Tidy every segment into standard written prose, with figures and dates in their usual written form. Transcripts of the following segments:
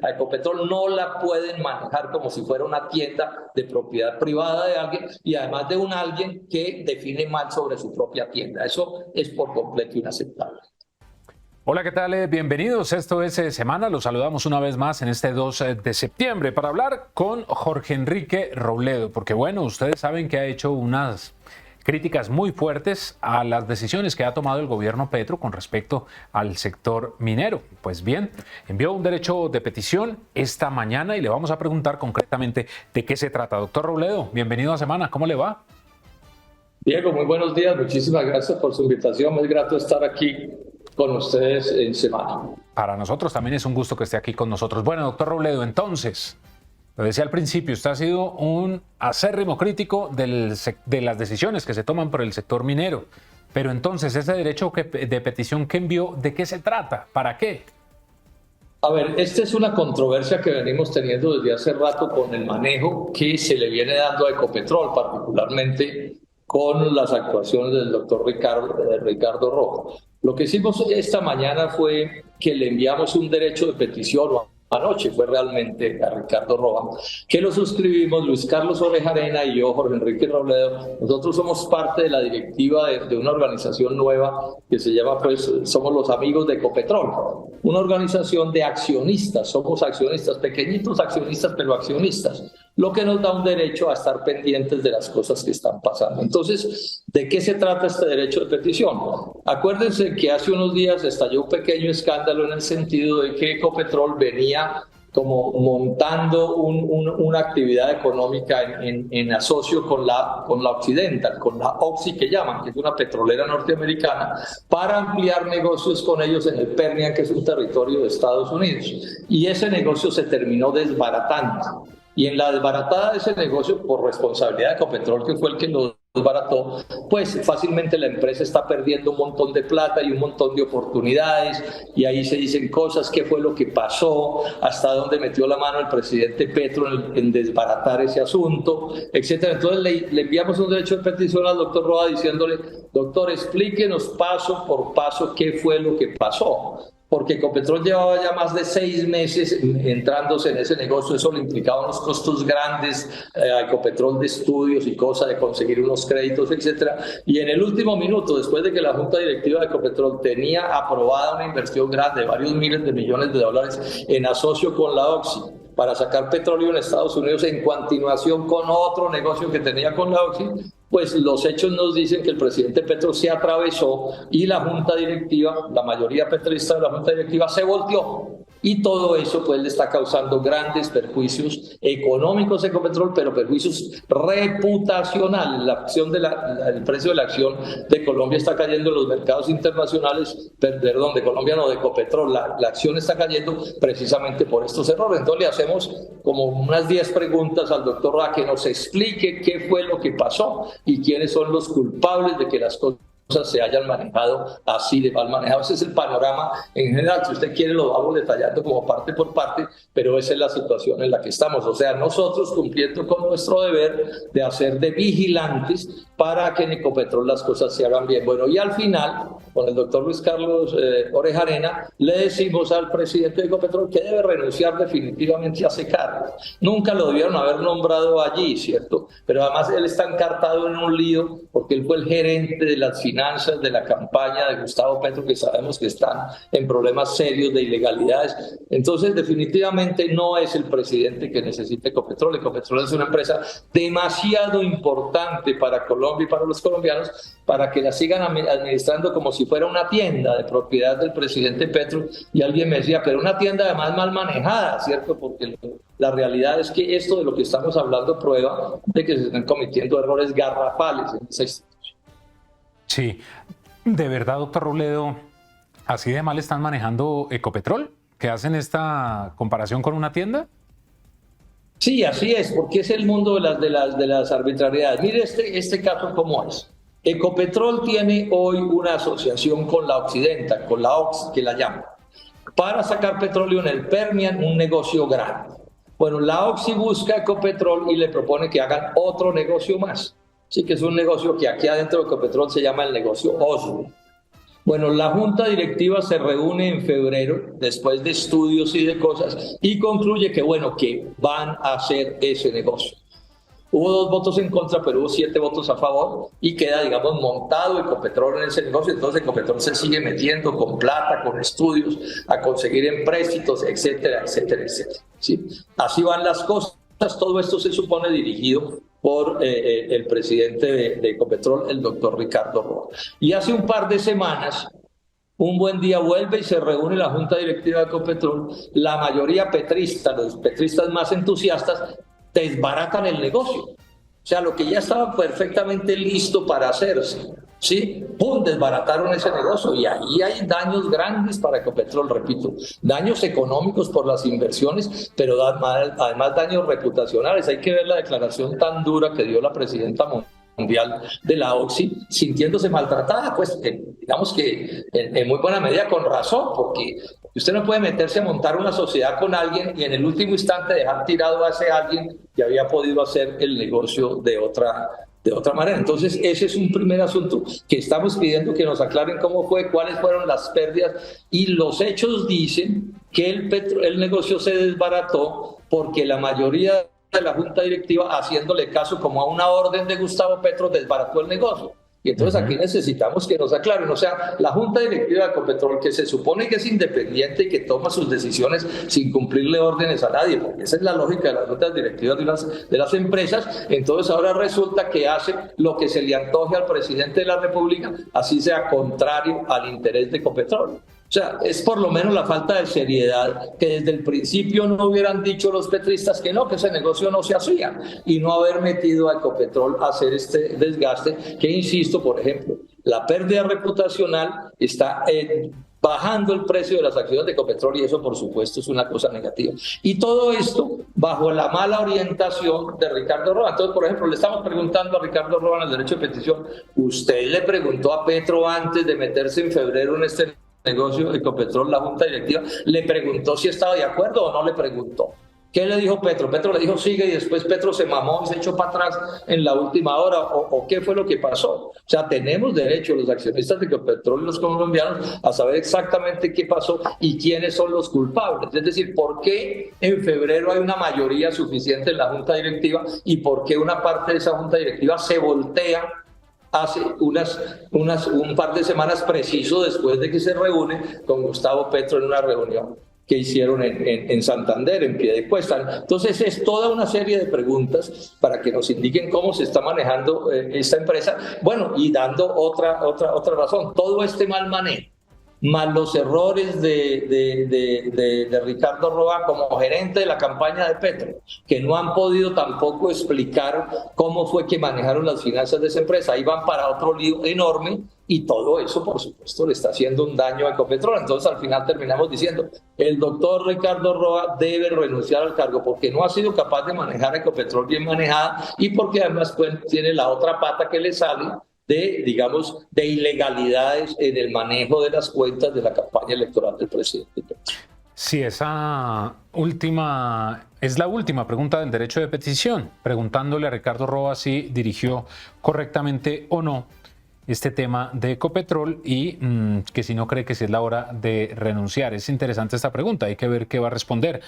A Ecopetrol no la pueden manejar como si fuera una tienda de propiedad privada de alguien y además de un alguien que define mal sobre su propia tienda. Eso es por completo inaceptable. Hola, ¿qué tal? Bienvenidos. Esto es Semana. Los saludamos una vez más en este 2 de septiembre para hablar con Jorge Enrique Robledo, porque bueno, ustedes saben que ha hecho unas críticas muy fuertes a las decisiones que ha tomado el gobierno Petro con respecto al sector minero. Pues bien, envió un derecho de petición esta mañana y le vamos a preguntar concretamente de qué se trata. Doctor Robledo, bienvenido a Semana. ¿Cómo le va? Diego, muy buenos días. Muchísimas gracias por su invitación. Muy grato estar aquí con ustedes en Semana. Para nosotros también es un gusto que esté aquí con nosotros. Bueno, doctor Robledo, entonces, lo decía al principio, usted ha sido un acérrimo crítico de las decisiones que se toman por el sector minero. Pero entonces, ese derecho de petición que envió, ¿de qué se trata? ¿Para qué? A ver, esta es una controversia que venimos teniendo desde hace rato con el manejo que se le viene dando a Ecopetrol, particularmente con las actuaciones del doctor Ricardo Rojas. Lo que hicimos esta mañana fue que le enviamos un derecho de petición, anoche fue realmente a Ricardo Rojas, que lo suscribimos Luis Carlos Orejarena y yo, Jorge Enrique Robledo. Nosotros somos parte de la directiva de una organización nueva que se llama, pues, somos los amigos de Ecopetrol, una organización de accionistas, somos accionistas, pequeñitos accionistas, pero accionistas, lo que nos da un derecho a estar pendientes de las cosas que están pasando. Entonces, ¿de qué se trata este derecho de petición? Acuérdense que hace unos días estalló un pequeño escándalo en el sentido de que Ecopetrol venía como montando una actividad económica en asocio con la Occidental, con la Oxy que llaman, que es una petrolera norteamericana, para ampliar negocios con ellos en el Permian, que es un territorio de Estados Unidos. Y ese negocio se terminó desbaratando. Y en la desbaratada de ese negocio, por responsabilidad de Ecopetrol, que fue el que lo desbarató, pues fácilmente la empresa está perdiendo un montón de plata y un montón de oportunidades, y ahí se dicen cosas, qué fue lo que pasó, hasta dónde metió la mano el presidente Petro en desbaratar ese asunto, etcétera. Entonces le enviamos un derecho de petición al doctor Roa diciéndole, doctor, explíquenos paso por paso qué fue lo que pasó. Porque Ecopetrol llevaba ya más de 6 meses entrándose en ese negocio, eso le implicaba unos costos grandes a Ecopetrol de estudios y cosas, de conseguir unos créditos, etcétera. Y en el último minuto, después de que la Junta Directiva de Ecopetrol tenía aprobada una inversión grande de varios miles de millones de dólares en asocio con la Oxy, para sacar petróleo en Estados Unidos en continuación con otro negocio que tenía con la Oxy, pues los hechos nos dicen que el presidente Petro se atravesó y la Junta Directiva, la mayoría petrolista de la Junta Directiva se volteó. Y todo eso pues le está causando grandes perjuicios económicos a Ecopetrol, pero perjuicios reputacionales. La acción el precio de la acción de Colombia está cayendo en los mercados internacionales, perdón, de Colombia no, de Ecopetrol. La acción está cayendo precisamente por estos errores. Entonces le hacemos como unas 10 preguntas al doctor Ra que nos explique qué fue lo que pasó y quiénes son los culpables de que las cosas se hayan manejado así de mal manejado. Ese es el panorama en general. Si usted quiere lo vamos detallando como parte por parte, pero esa es la situación en la que estamos. O sea, nosotros cumpliendo con nuestro deber de hacer de vigilantes para que en Ecopetrol las cosas se hagan bien. Bueno, y al final, con el doctor Luis Carlos Orejarena, le decimos al presidente de Ecopetrol que debe renunciar definitivamente a ese cargo. Nunca lo debieron haber nombrado allí, ¿cierto? Pero además él está encartado en un lío porque él fue el gerente de las finanzas de la campaña de Gustavo Petro, que sabemos que están en problemas serios de ilegalidades. Entonces, definitivamente no es el presidente que necesita Ecopetrol. Ecopetrol es una empresa demasiado importante para Colombia y para los colombianos para que la sigan administrando como si fuera una tienda de propiedad del presidente Petro. Y alguien me decía, pero una tienda además mal manejada, ¿cierto? Porque la realidad es que esto de lo que estamos hablando prueba de que se están cometiendo errores garrafales en esa institución. Sí, de verdad, doctor Robledo, ¿así de mal están manejando Ecopetrol? ¿Que hacen esta comparación con una tienda? Sí, así es, porque es el mundo de las arbitrariedades. Mire este caso cómo es. Ecopetrol tiene hoy una asociación con la Occidental, con la Oxy, que la llaman, para sacar petróleo en el Permian, un negocio grande. Bueno, la Oxy busca a Ecopetrol y le propone que hagan otro negocio más. Sí, que es un negocio que aquí adentro de Ecopetrol se llama el negocio Oslo. Bueno, la junta directiva se reúne en febrero, después de estudios y de cosas, y concluye que, bueno, que van a hacer ese negocio. Hubo 2 votos en contra, pero hubo 7 votos a favor y queda, digamos, montado Ecopetrol en ese negocio. Entonces Ecopetrol se sigue metiendo con plata, con estudios, a conseguir empréstitos, etcétera, etcétera, etcétera. ¿Sí? Así van las cosas. Todo esto se supone dirigido por el presidente de Ecopetrol, el doctor Ricardo Roa. Y hace un par de semanas, un buen día vuelve y se reúne la junta directiva de Ecopetrol. La mayoría petrista, los petristas más entusiastas, desbaratan el negocio. O sea, lo que ya estaba perfectamente listo para hacerse, ¿sí? ¡Pum! Desbarataron ese negocio y ahí hay daños grandes para Ecopetrol, repito, daños económicos por las inversiones, pero además daños reputacionales. Hay que ver la declaración tan dura que dio la presidenta mundial de la OXI, sintiéndose maltratada, pues digamos que en muy buena medida con razón, porque usted no puede meterse a montar una sociedad con alguien y en el último instante dejar tirado a ese alguien que había podido hacer el negocio de otra manera. Entonces, ese es un primer asunto que estamos pidiendo que nos aclaren cómo fue, cuáles fueron las pérdidas, y los hechos dicen que el negocio se desbarató porque la mayoría de la junta directiva, haciéndole caso como a una orden de Gustavo Petro, desbarató el negocio. Y entonces aquí necesitamos que nos aclaren. O sea, la junta directiva de Ecopetrol, que se supone que es independiente y que toma sus decisiones sin cumplirle órdenes a nadie, porque esa es la lógica de las juntas directivas de las empresas, entonces ahora resulta que hace lo que se le antoje al presidente de la República, así sea contrario al interés de Ecopetrol. O sea, es por lo menos la falta de seriedad que desde el principio no hubieran dicho los petristas que no, que ese negocio no se hacía, y no haber metido a Ecopetrol a hacer este desgaste que, insisto, por ejemplo, la pérdida reputacional está bajando el precio de las acciones de Ecopetrol, y eso por supuesto es una cosa negativa. Y todo esto bajo la mala orientación de Ricardo Roa. Entonces, por ejemplo, le estamos preguntando a Ricardo Roa en el derecho de petición, ¿usted le preguntó a Petro antes de meterse en febrero en este negocio de Ecopetrol, la junta directiva, le preguntó si estaba de acuerdo o no le preguntó? ¿Qué le dijo Petro? Petro le dijo sigue, y después Petro se mamó y se echó para atrás en la última hora, o qué fue lo que pasó. O sea, tenemos derecho los accionistas de Ecopetrol y los colombianos a saber exactamente qué pasó y quiénes son los culpables. Es decir, por qué en febrero hay una mayoría suficiente en la junta directiva y por qué una parte de esa junta directiva se voltea hace un par de semanas, preciso después de que se reúne con Gustavo Petro en una reunión que hicieron en Santander, en Piedecuesta. Entonces es toda una serie de preguntas para que nos indiquen cómo se está manejando esta empresa. Bueno, y dando otra razón, todo este mal manejo, más los errores de Ricardo Roa como gerente de la campaña de Petro, que no han podido tampoco explicar cómo fue que manejaron las finanzas de esa empresa. Ahí van para otro lío enorme, y todo eso, por supuesto, le está haciendo un daño a Ecopetrol. Entonces, al final terminamos diciendo, el doctor Ricardo Roa debe renunciar al cargo porque no ha sido capaz de manejar Ecopetrol bien manejada, y porque además pues, tiene la otra pata que le sale de, digamos, de ilegalidades en el manejo de las cuentas de la campaña electoral del presidente Petro. Sí, esa última es la última pregunta del derecho de petición, preguntándole a Ricardo Roa si dirigió correctamente o no este tema de Ecopetrol, y que si no cree que sí es la hora de renunciar. Es interesante esta pregunta, hay que ver qué va a responder.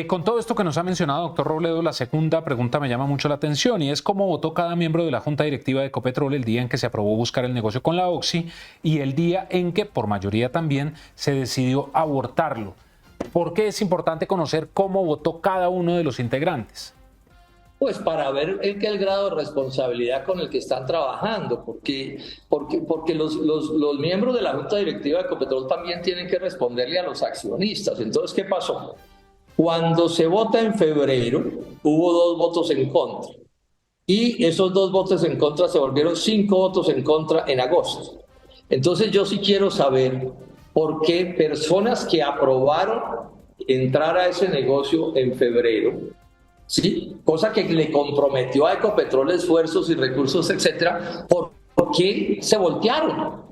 Con todo esto que nos ha mencionado, doctor Robledo, la segunda pregunta me llama mucho la atención, y es cómo votó cada miembro de la Junta Directiva de Ecopetrol el día en que se aprobó buscar el negocio con la OXI y el día en que, por mayoría también, se decidió abortarlo. ¿Por qué es importante conocer cómo votó cada uno de los integrantes? Pues para ver el grado de responsabilidad con el que están trabajando, porque los miembros de la Junta Directiva de Ecopetrol también tienen que responderle a los accionistas. Entonces, ¿qué pasó? Cuando se vota en febrero, hubo 2 votos en contra, y esos 2 votos en contra se volvieron 5 votos en contra en agosto. Entonces yo sí quiero saber por qué personas que aprobaron entrar a ese negocio en febrero, ¿sí?, cosa que le comprometió a Ecopetrol esfuerzos y recursos, etcétera, ¿por qué se voltearon?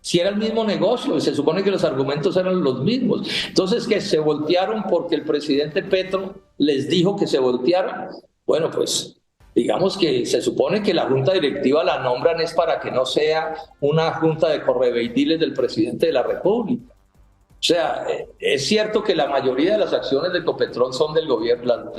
Si era el mismo negocio, se supone que los argumentos eran los mismos. Entonces, que se voltearon porque el presidente Petro les dijo que se voltearan. Bueno, pues Digamos que se supone que la junta directiva la nombran es para que no sea una junta de correveidiles del presidente de la República. O sea, es cierto que la mayoría de las acciones de Ecopetrol son del gobierno,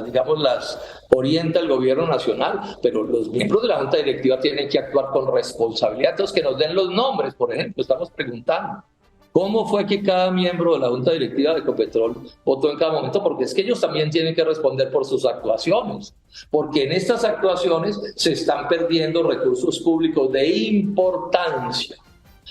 digamos, las orienta el gobierno nacional, pero los miembros de la junta directiva tienen que actuar con responsabilidad. Entonces, que nos den los nombres, por ejemplo, estamos preguntando. ¿Cómo fue que cada miembro de la junta directiva de Ecopetrol votó en cada momento? Porque es que ellos también tienen que responder por sus actuaciones, porque en estas actuaciones se están perdiendo recursos públicos de importancia.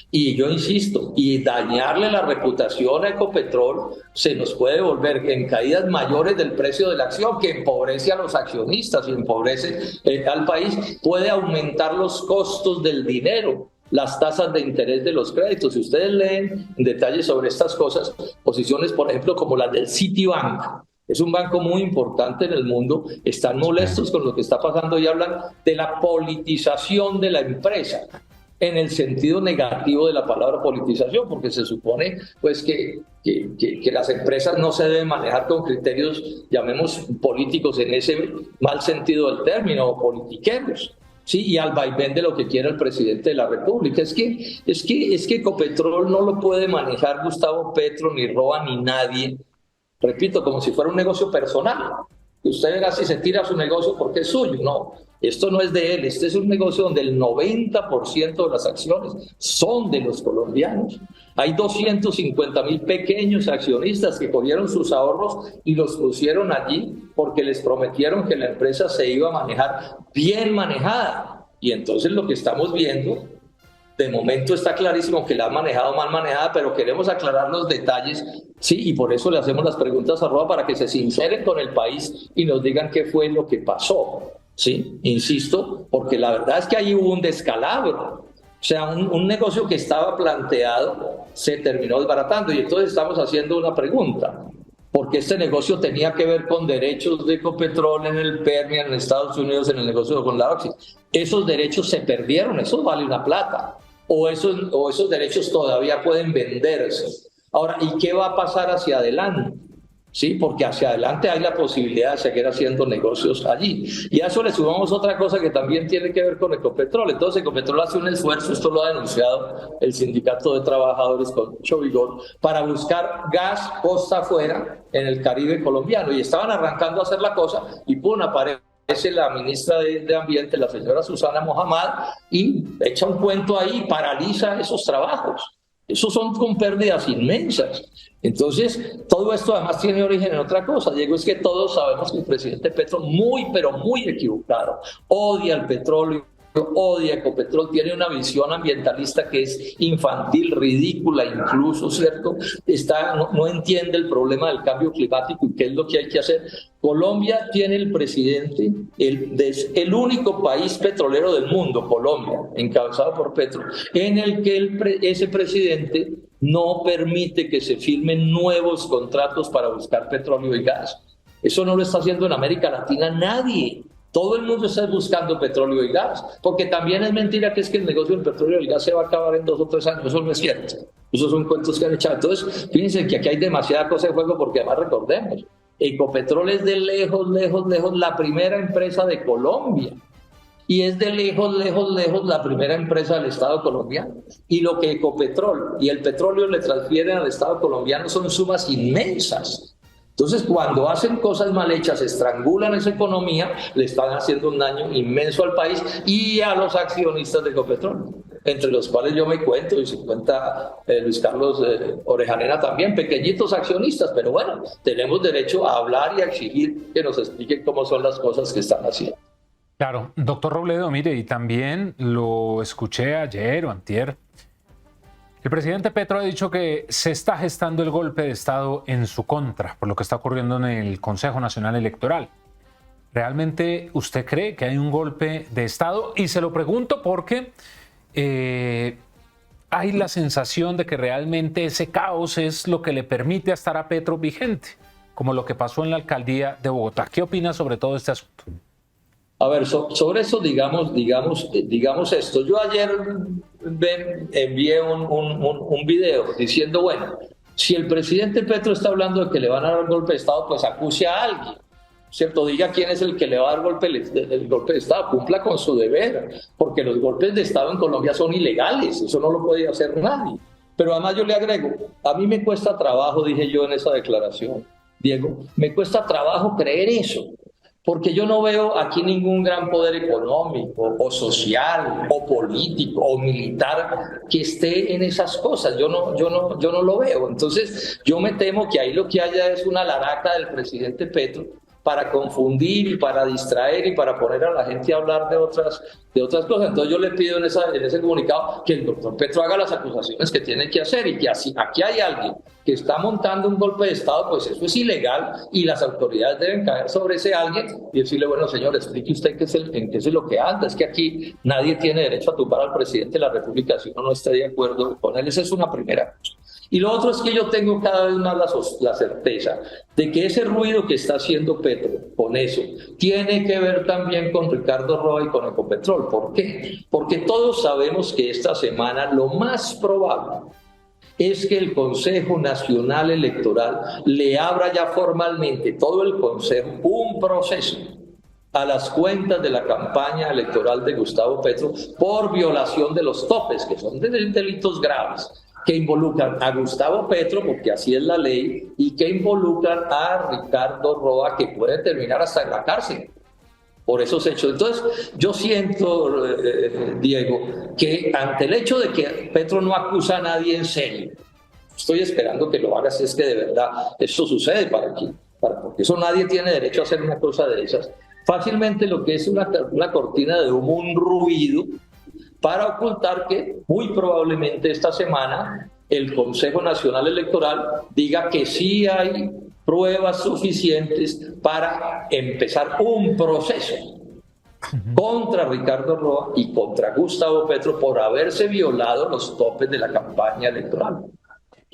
Y yo insisto, y dañarle la reputación a Ecopetrol se nos puede volver en caídas mayores del precio de la acción, que empobrece a los accionistas y empobrece al país, puede aumentar los costos del dinero, las tasas de interés de los créditos. Si ustedes leen en detalle sobre estas cosas, posiciones, por ejemplo, como las del Citibank, es un banco muy importante en el mundo, están molestos con lo que está pasando y hablan de la politización de la empresa, en el sentido negativo de la palabra politización, porque se supone pues que las empresas no se deben manejar con criterios, llamemos, políticos en ese mal sentido del término, o politiqueros, ¿sí? Y al vaivén de lo que quiera el presidente de la República. Es que Ecopetrol no lo puede manejar Gustavo Petro, ni Roa, ni nadie, repito, como si fuera un negocio personal. Que usted verá si se tira su negocio porque es suyo. No, esto no es de él. Este es un negocio donde el 90% de las acciones son de los colombianos. Hay 250.000 pequeños accionistas que cogieron sus ahorros y los pusieron allí porque les prometieron que la empresa se iba a manejar bien manejada. Y entonces lo que estamos viendo, de momento está clarísimo que la han manejado mal manejada, pero queremos aclarar los detalles, sí, y por eso le hacemos las preguntas a Roa, para que se sinceren con el país y nos digan qué fue lo que pasó, sí, insisto, porque la verdad es que ahí hubo un descalabro. O sea, un negocio que estaba planteado se terminó desbaratando, y entonces estamos haciendo una pregunta, porque este negocio tenía que ver con derechos de Ecopetrol en el Permian, en Estados Unidos, en el negocio con la Oxy. Esos derechos se perdieron, eso vale una plata, o esos derechos todavía pueden venderse. Ahora, ¿y qué va a pasar hacia adelante? Sí, porque hacia adelante hay la posibilidad de seguir haciendo negocios allí. Y a eso le sumamos otra cosa que también tiene que ver con Ecopetrol. Entonces Ecopetrol hace un esfuerzo, esto lo ha denunciado el Sindicato de Trabajadores con mucho vigor, para buscar gas costa afuera en el Caribe colombiano. Y estaban arrancando a hacer la cosa y ¡pum!, aparece la ministra de Ambiente, la señora Susana Mohamed, y echa un cuento ahí y paraliza esos trabajos. Esos son con pérdidas inmensas. Entonces, todo esto además tiene origen en otra cosa. Diego, es que todos sabemos que el presidente Petro, muy, pero muy equivocado, odia el petróleo, odia Ecopetrol, tiene una visión ambientalista que es infantil, ridícula incluso, ¿cierto? No entiende el problema del cambio climático y qué es lo que hay que hacer. Colombia tiene el presidente, el único país petrolero del mundo, Colombia, encabezado por Petro, en el que ese presidente no permite que se firmen nuevos contratos para buscar petróleo y gas. Eso no lo está haciendo en América Latina nadie. Todo el mundo está buscando petróleo y gas, porque también es mentira que es que el negocio del petróleo y el gas se va a acabar en 2 o 3 años. Eso no es cierto. Esos son cuentos que han echado. Entonces, fíjense que aquí hay demasiada cosa de juego, porque además recordemos, Ecopetrol es de lejos la primera empresa de Colombia. Y es de lejos la primera empresa del Estado colombiano. Y lo que Ecopetrol y el petróleo le transfieren al Estado colombiano son sumas inmensas. Entonces, cuando hacen cosas mal hechas, estrangulan esa economía, le están haciendo un daño inmenso al país y a los accionistas de Ecopetrol, entre los cuales yo me cuento, y se cuenta Luis Carlos Orejanera también, pequeñitos accionistas, pero bueno, tenemos derecho a hablar y a exigir que nos expliquen cómo son las cosas que están haciendo. Claro, doctor Robledo, mire, y también lo escuché ayer o antier. El presidente Petro ha dicho que se está gestando el golpe de Estado en su contra por lo que está ocurriendo en el Consejo Nacional Electoral. ¿Realmente usted cree que hay un golpe de Estado? Y se lo pregunto porque hay la sensación de que realmente ese caos es lo que le permite estar a Petro vigente, como lo que pasó en la alcaldía de Bogotá. ¿Qué opina sobre todo este asunto? A ver, sobre eso digamos esto. Yo ayer envié un video diciendo, bueno, si el presidente Petro está hablando de que le van a dar un golpe de Estado, pues acuse a alguien. ¿cierto? Diga quién es el que le va a dar el golpe de Estado, cumpla con su deber, porque los golpes de Estado en Colombia son ilegales, eso no lo puede hacer nadie. Pero además yo le agrego, a mí me cuesta trabajo, dije yo en esa declaración, Diego, me cuesta trabajo creer eso, porque yo no veo aquí ningún gran poder económico o social o político o militar que esté en esas cosas. Yo no lo veo. Entonces yo me temo que ahí lo que haya es una laraca del presidente Petro para confundir y para distraer y para poner a la gente a hablar de otras cosas. Entonces yo le pido en ese comunicado que el doctor Petro haga las acusaciones que tiene que hacer, y que así aquí hay alguien que está montando un golpe de Estado, pues eso es ilegal y las autoridades deben caer sobre ese alguien y decirle, bueno, señor, explique usted en qué es lo que anda. Es que aquí nadie tiene derecho a tumbar al presidente de la República si uno no esté de acuerdo con él. Esa es una primera cosa. Y lo otro es que yo tengo cada vez más la certeza de que ese ruido que está haciendo Petro con eso tiene que ver también con Ricardo Roa y con Ecopetrol. ¿Por qué? Porque todos sabemos que esta semana lo más probable es que el Consejo Nacional Electoral le abra ya formalmente, todo el Consejo, un proceso a las cuentas de la campaña electoral de Gustavo Petro por violación de los topes, que son delitos graves, que involucran a Gustavo Petro, porque así es la ley, y que involucran a Ricardo Roa, que puede terminar hasta en la cárcel por esos hechos. Entonces, yo siento, Diego, que ante el hecho de que Petro no acusa a nadie en serio, estoy esperando que lo haga si es que de verdad eso sucede porque eso nadie tiene derecho a hacer una cosa de esas. Fácilmente lo que es una cortina de humo, un ruido, para ocultar que muy probablemente esta semana el Consejo Nacional Electoral diga que sí hay pruebas suficientes para empezar un proceso contra Ricardo Roa y contra Gustavo Petro por haberse violado los topes de la campaña electoral.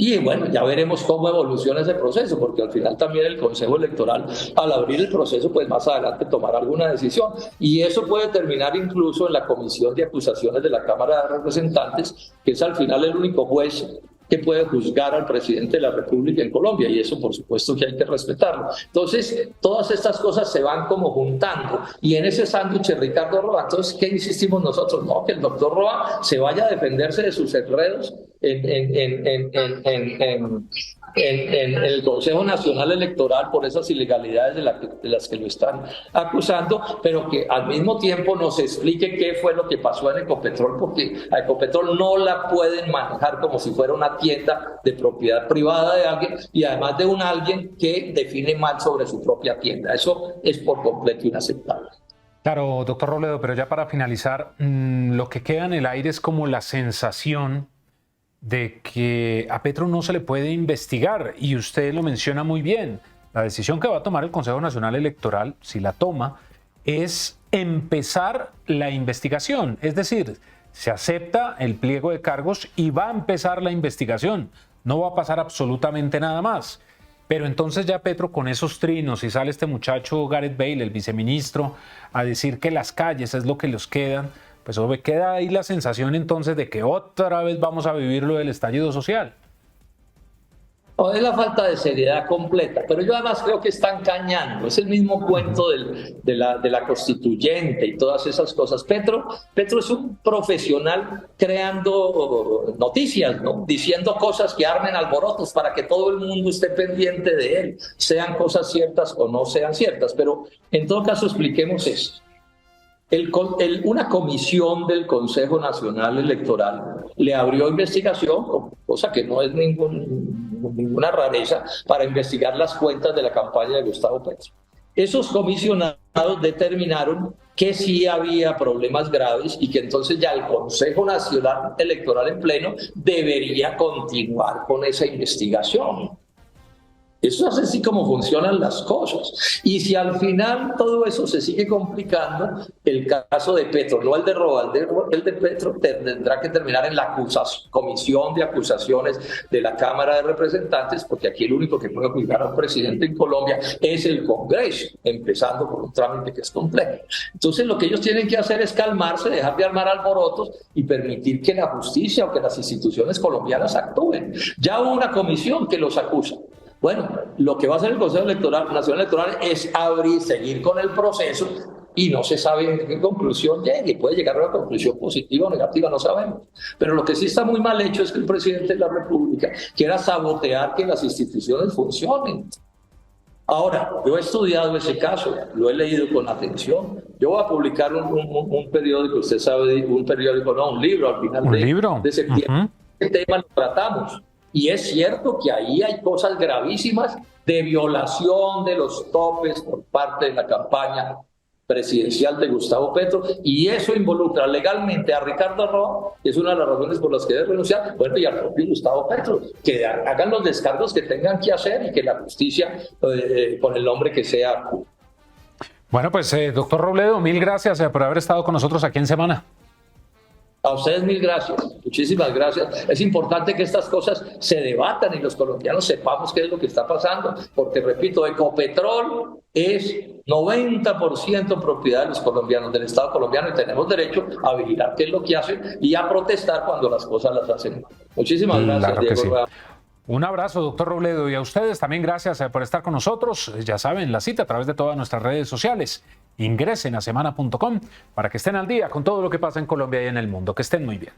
Y bueno, ya veremos cómo evoluciona ese proceso, porque al final también el Consejo Electoral, al abrir el proceso, pues más adelante tomará alguna decisión. Y eso puede terminar incluso en la Comisión de Acusaciones de la Cámara de Representantes, que es al final el único juez que puede juzgar al presidente de la República en Colombia, y eso por supuesto que hay que respetarlo. Entonces, todas estas cosas se van como juntando, y en ese sándwich Ricardo Roa. Entonces, ¿qué insistimos nosotros? No, que el doctor Roa se vaya a defenderse de sus enredos en el Consejo Nacional Electoral por esas ilegalidades de las que lo están acusando, pero que al mismo tiempo nos explique qué fue lo que pasó en Ecopetrol, porque a Ecopetrol no la pueden manejar como si fuera una tienda de propiedad privada de alguien, y además de un alguien que define mal sobre su propia tienda. Eso es por completo inaceptable. Claro, doctor Robledo, pero ya para finalizar, lo que queda en el aire es como la sensación de que a Petro no se le puede investigar, y usted lo menciona muy bien. La decisión que va a tomar el Consejo Nacional Electoral, si la toma, es empezar la investigación. Es decir, se acepta el pliego de cargos y va a empezar la investigación. No va a pasar absolutamente nada más. Pero entonces ya Petro, con esos trinos, y sale este muchacho Gareth Bale, el viceministro, a decir que las calles es lo que les quedan, pues queda ahí la sensación entonces de que otra vez vamos a vivir lo del estallido social. No, es la falta de seriedad completa, pero yo además creo que están cañando. Es el mismo cuento de la constituyente y todas esas cosas. Petro es un profesional creando noticias, ¿no? Diciendo cosas que armen alborotos para que todo el mundo esté pendiente de él, sean cosas ciertas o no sean ciertas. Pero en todo caso expliquemos esto. Una comisión del Consejo Nacional Electoral le abrió investigación, cosa que no es ninguna rareza, para investigar las cuentas de la campaña de Gustavo Petro. Esos comisionados determinaron que sí había problemas graves y que entonces ya el Consejo Nacional Electoral en pleno debería continuar con esa investigación. Eso es así como funcionan las cosas. Y si al final todo eso se sigue complicando, el caso de Petro, no el de Roa, el de Petro tendrá que terminar en la comisión de acusaciones de la Cámara de Representantes, porque aquí el único que puede juzgar al presidente en Colombia es el Congreso, empezando por un trámite que es complejo. Entonces lo que ellos tienen que hacer es calmarse, dejar de armar alborotos y permitir que la justicia o que las instituciones colombianas actúen. Ya hubo una comisión que los acusa. Bueno, lo que va a hacer el Consejo Nacional Electoral es abrir, seguir con el proceso y no se sabe a qué conclusión llegue. Puede llegar a una conclusión positiva o negativa, no sabemos. Pero lo que sí está muy mal hecho es que el presidente de la República quiera sabotear que las instituciones funcionen. Ahora, yo he estudiado ese caso, lo he leído con atención. Yo voy a publicar un periódico, usted sabe, un libro al final de septiembre. Este tema lo tratamos. Y es cierto que ahí hay cosas gravísimas de violación de los topes por parte de la campaña presidencial de Gustavo Petro, y eso involucra legalmente a Ricardo Roa, que es una de las razones por las que debe renunciar, bueno, y al propio Gustavo Petro, que hagan los descargos que tengan que hacer y que la justicia, con el nombre que sea. Bueno, pues doctor Robledo, mil gracias por haber estado con nosotros aquí en Semana. A ustedes mil gracias, muchísimas gracias. Es importante que estas cosas se debatan y los colombianos sepamos qué es lo que está pasando, porque repito, Ecopetrol es 90% propiedad de los colombianos, del Estado colombiano, y tenemos derecho a vigilar qué es lo que hacen y a protestar cuando las cosas las hacen mal. Muchísimas gracias, claro Diego. Sí. Un abrazo, doctor Robledo, y a ustedes también gracias por estar con nosotros. Ya saben, la cita a través de todas nuestras redes sociales. Ingresen a semana.com para que estén al día con todo lo que pasa en Colombia y en el mundo. Que estén muy bien.